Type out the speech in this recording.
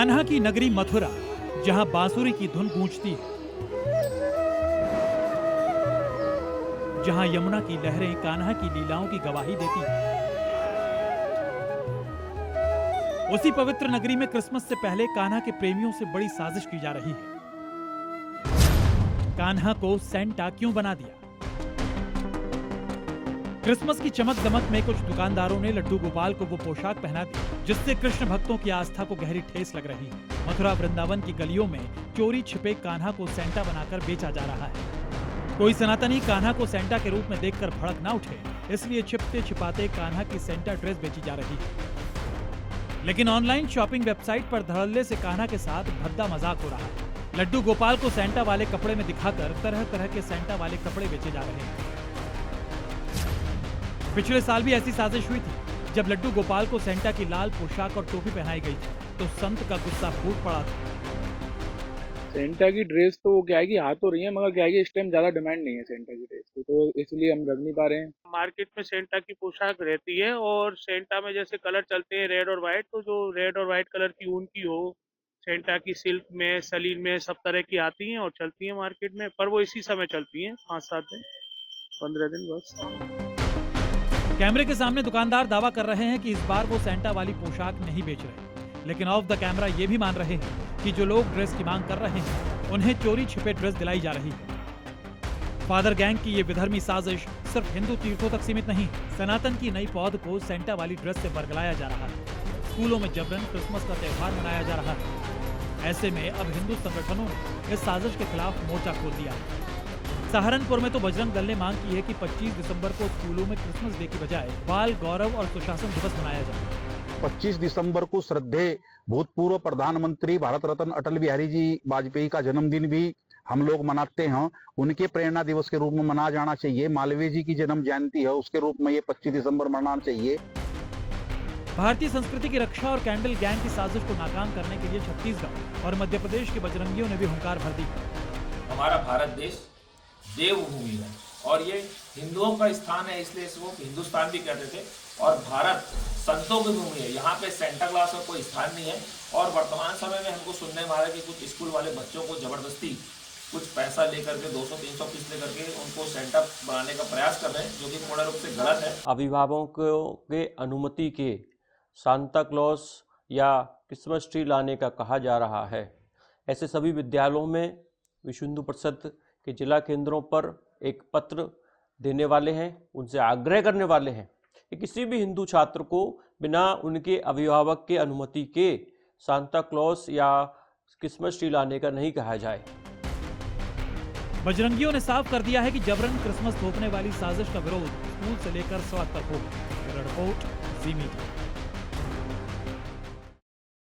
कान्हा की नगरी मथुरा, जहां बांसुरी की धुन गूंजती है, जहां यमुना की लहरें कान्हा की लीलाओं की गवाही देती हैं। उसी पवित्र नगरी में क्रिसमस से पहले कान्हा के प्रेमियों से बड़ी साजिश की जा रही है। कान्हा को सेंटा क्यों बना दिया? क्रिसमस की चमक दमक में कुछ दुकानदारों ने लड्डू गोपाल को वो पोशाक पहना दी जिससे कृष्ण भक्तों की आस्था को गहरी ठेस लग रही है। मथुरा वृंदावन की गलियों में चोरी छिपे कान्हा को सेंटा बनाकर बेचा जा रहा है। कोई सनातनी कान्हा को सेंटा के रूप में देखकर भड़क ना उठे, इसलिए छिपते छिपाते कान्हा की सेंटा ड्रेस बेची जा रही है। लेकिन ऑनलाइन शॉपिंग वेबसाइट पर धड़ल्ले से कान्हा के साथ भद्दा मजाक हो रहा है। लड्डू गोपाल को सेंटा वाले कपड़े में दिखाकर तरह तरह के सेंटा वाले कपड़े बेचे जा रहे हैं। पिछले साल भी ऐसी साजिश हुई थी जब लड्डू गोपाल को सेंटा की लाल पोशाक और टोपी पहनाई गई थी, तो संत का गुस्सा फूट पड़ा था। सेंटा की ड्रेस तो क्या है कि आ तो रही है, मगर क्या है कि इस टाइम ज्यादा डिमांड नहीं है सेंटा की ड्रेस की, तो इसलिए हम रख नहीं पा रहे हैं। मार्केट में सेंटा की पोशाक रहती है और सेंटा में जैसे कलर चलते हैं रेड और व्हाइट, तो जो रेड और व्हाइट कलर की ऊन की हो, सेंटा की सिल्क में, सलीन में, सब तरह की आती हैं और चलती हैं मार्केट में। पर वो इसी समय चलती हैं, 5-7 दिन, 15 दिन बस। कैमरे के सामने दुकानदार दावा कर रहे हैं कि इस बार वो सेंटा वाली पोशाक नहीं बेच रहे, लेकिन ऑफ द कैमरा ये भी मान रहे हैं कि जो लोग ड्रेस की मांग कर रहे हैं उन्हें चोरी छिपे ड्रेस दिलाई जा रही है। फादर गैंग की ये विधर्मी साजिश सिर्फ हिंदू तीर्थों तक सीमित नहीं, सनातन की नई पौध को सेंटा वाली ड्रेस से बरगलाया जा रहा है। स्कूलों में जबरन क्रिसमस का त्योहार मनाया जा रहा है। ऐसे में अब हिंदू संगठनों ने इस साजिश के खिलाफ मोर्चा खोल दिया है। सहारनपुर में तो बजरंग दल ने मांग की है कि 25 दिसंबर को स्कूलों में क्रिसमस डे की बजाय बाल गौरव और सुशासन दिवस मनाया जाए। 25 दिसंबर को श्रद्धेय भूतपूर्व प्रधानमंत्री भारत रत्न अटल बिहारी जी वाजपेयी का जन्मदिन भी हम लोग मनाते हैं। उनके प्रेरणा दिवस के रूप में मनाया जाना चाहिए। मालवीय जी की जन्म जयंती है, उसके रूप में ये 25 दिसंबर मनाना चाहिए। भारतीय संस्कृति की रक्षा और कैंडल गैंग की साजिश को नाकाम करने के लिए छत्तीसगढ़ और मध्य प्रदेश के बजरंगियों ने भी हुंकार भर दी। हमारा भारत देश देवभूमि है और ये हिंदुओं का स्थान है, इसलिए इसको हिंदुस्तान भी कहते थे। और भारत संतों की भूमि है, यहाँ पे सेंटा क्लॉज का कोई स्थान नहीं है। और वर्तमान समय में हमको सुनने में आ रहा है कि कुछ स्कूल वाले बच्चों को जबरदस्ती कुछ पैसा लेकर के 200-300 फीस लेकर के उनको सेंटा बनाने का प्रयास कर रहे हैं, जो कि पूर्ण रूप से गलत है। अभिभावकों के अनुमति के सांता क्लॉज या क्रिसमस ट्री लाने का कहा जा रहा है। ऐसे सभी विद्यालयों में विश्व हिंदू परिषद के जिला केंद्रों पर एक पत्र देने वाले हैं, उनसे आग्रह करने वाले हैं कि किसी भी हिंदू छात्र को बिना उनके अभिभावक के अनुमति के सांता क्लॉज या क्रिसमस ट्री लाने का नहीं कहा जाए। बजरंगियों ने साफ कर दिया है कि जबरन क्रिसमस थोपने वाली साजिश का विरोध स्कूल से लेकर सड़क तक होगा। रिपोर्ट जी मीडिया।